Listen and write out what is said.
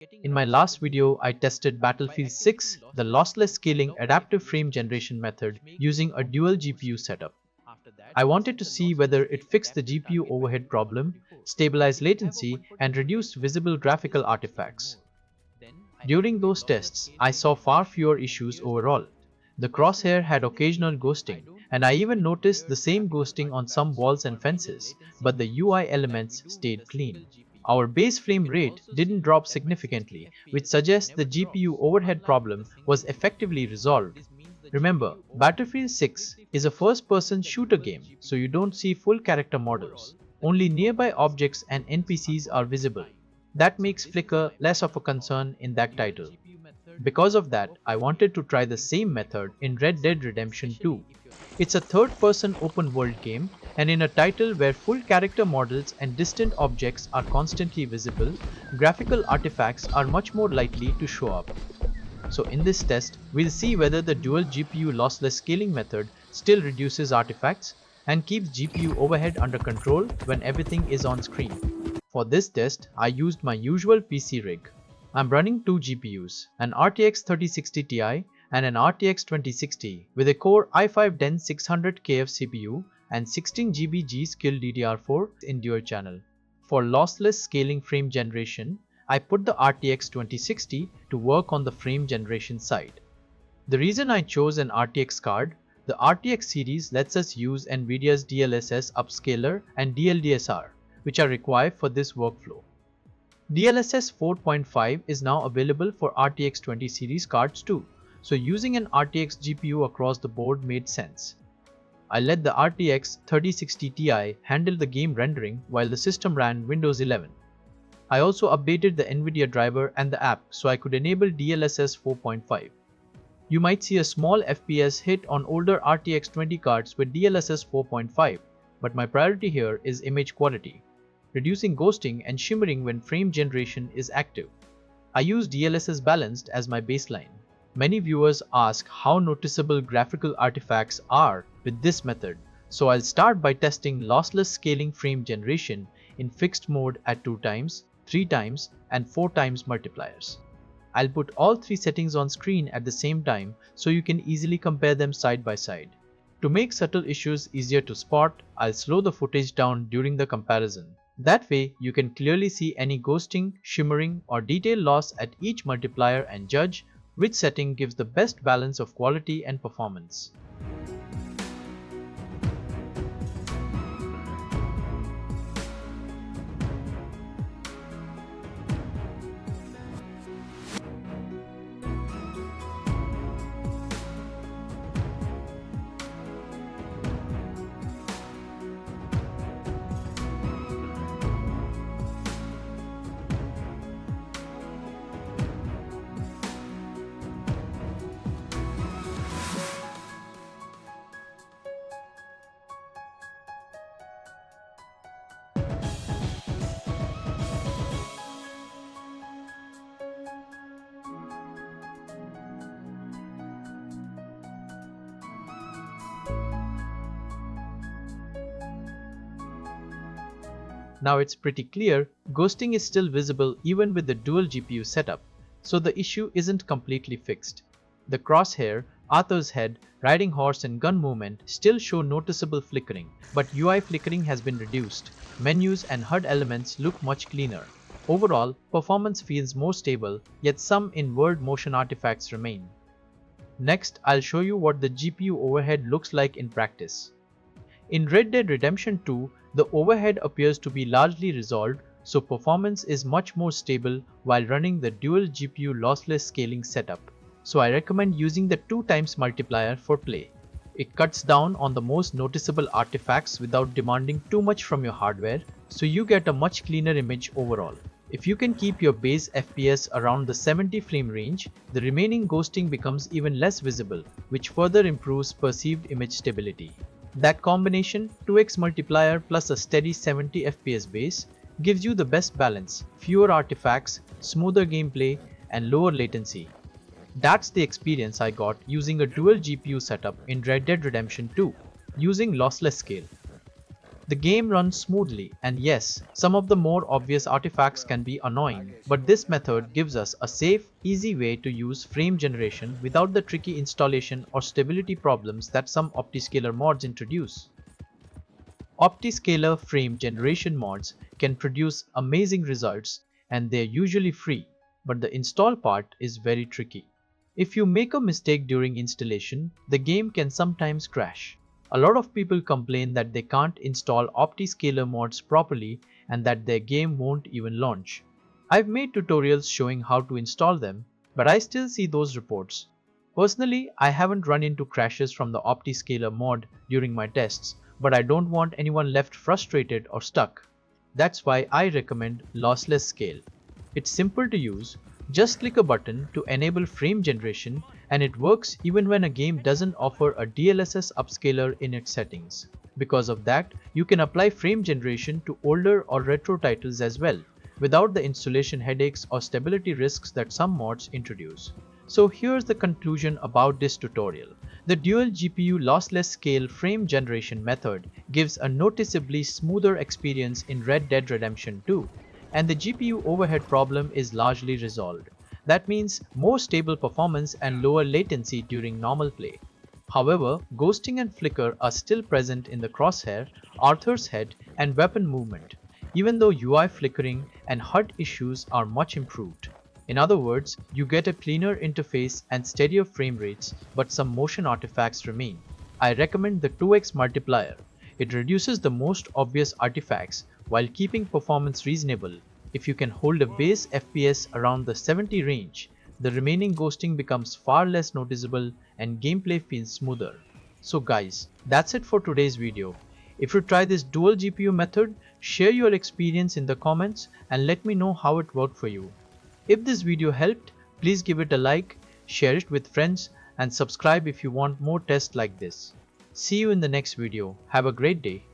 In my last video, I tested Battlefield 6, the lossless scaling adaptive frame generation method using a dual GPU setup. I wanted to see whether it fixed the GPU overhead problem, stabilized latency, and reduced visible graphical artifacts. During those tests, I saw far fewer issues overall. The crosshair had occasional ghosting, and I even noticed the same ghosting on some walls and fences, but the UI elements stayed clean. Our base frame rate didn't drop significantly, which suggests the GPU overhead problem was effectively resolved. Remember, Battlefield 6 is a first-person shooter game, so you don't see full character models. Only nearby objects and NPCs are visible. That makes flicker less of a concern in that title. Because of that, I wanted to try the same method in Red Dead Redemption 2. It's a third-person open-world game, and in a title where full character models and distant objects are constantly visible, graphical artifacts are much more likely to show up. So in this test, we'll see whether the dual GPU lossless scaling method still reduces artifacts and keeps GPU overhead under control when everything is on screen. For this test, I used my usual PC rig. I'm running two GPUs, an RTX 3060 Ti and an RTX 2060 with a Core i5 Dense 600KF CPU and 16GB G-Skill DDR4 in dual channel. For lossless scaling frame generation, I put the RTX 2060 to work on the frame generation side. The reason I chose an RTX card, the RTX series lets us use Nvidia's DLSS Upscaler and DLDSR, which are required for this workflow. DLSS 4.5 is now available for RTX 20 series cards too, so using an RTX GPU across the board made sense. I let the RTX 3060 Ti handle the game rendering while the system ran Windows 11. I also updated the Nvidia driver and the app so I could enable DLSS 4.5. You might see a small FPS hit on older RTX 20 cards with DLSS 4.5, but my priority here is image quality, reducing ghosting and shimmering when frame generation is active. I use DLSS balanced as my baseline. Many viewers ask how noticeable graphical artifacts are with this method, so I'll start by testing lossless scaling frame generation in fixed mode at 2 times, 3 times, and 4 times multipliers. I'll put all 3 settings on screen at the same time so you can easily compare them side by side. To make subtle issues easier to spot, I'll slow the footage down during the comparison. That way, you can clearly see any ghosting, shimmering, or detail loss at each multiplier and judge which setting gives the best balance of quality and performance. Now it's pretty clear, ghosting is still visible even with the dual GPU setup, so the issue isn't completely fixed. The crosshair, Arthur's head, riding horse and gun movement still show noticeable flickering, but UI flickering has been reduced. Menus and HUD elements look much cleaner. Overall, performance feels more stable, yet some inward motion artifacts remain. Next, I'll show you what the GPU overhead looks like in practice. In Red Dead Redemption 2, the overhead appears to be largely resolved, so performance is much more stable while running the dual GPU lossless scaling setup. So I recommend using the 2 times multiplier for play. It cuts down on the most noticeable artifacts without demanding too much from your hardware, so you get a much cleaner image overall. If you can keep your base FPS around the 70 frame range, the remaining ghosting becomes even less visible, which further improves perceived image stability. That combination, 2x multiplier plus a steady 70 FPS base, gives you the best balance, fewer artifacts, smoother gameplay, and lower latency. That's the experience I got using a dual GPU setup in Red Dead Redemption 2, using lossless scale. The game runs smoothly, and yes, some of the more obvious artifacts can be annoying, but this method gives us a safe, easy way to use frame generation without the tricky installation or stability problems that some Optiscaler mods introduce. Optiscaler frame generation mods can produce amazing results, and they're usually free, but the install part is very tricky. If you make a mistake during installation, the game can sometimes crash. A lot of people complain that they can't install Optiscaler mods properly and that their game won't even launch. I've made tutorials showing how to install them, but I still see those reports. Personally, I haven't run into crashes from the Optiscaler mod during my tests, but I don't want anyone left frustrated or stuck. That's why I recommend Lossless Scale. It's simple to use. Just click a button to enable frame generation, and it works even when a game doesn't offer a DLSS upscaler in its settings. Because of that, you can apply frame generation to older or retro titles as well, without the installation headaches or stability risks that some mods introduce. So here's the conclusion about this tutorial. The dual GPU lossless scale frame generation method gives a noticeably smoother experience in Red Dead Redemption 2. And the GPU overhead problem is largely resolved. That means more stable performance and lower latency during normal play. However, ghosting and flicker are still present in the crosshair, Arthur's head, and weapon movement, even though UI flickering and HUD issues are much improved. In other words, you get a cleaner interface and steadier frame rates, but some motion artifacts remain. I recommend the 2x multiplier. It reduces the most obvious artifacts while keeping performance reasonable. If you can hold a base FPS around the 70 range, the remaining ghosting becomes far less noticeable and gameplay feels smoother. So guys, that's it for today's video. If you try this dual GPU method, share your experience in the comments and let me know how it worked for you. If this video helped, please give it a like, share it with friends, and subscribe if you want more tests like this. See you in the next video. Have a great day.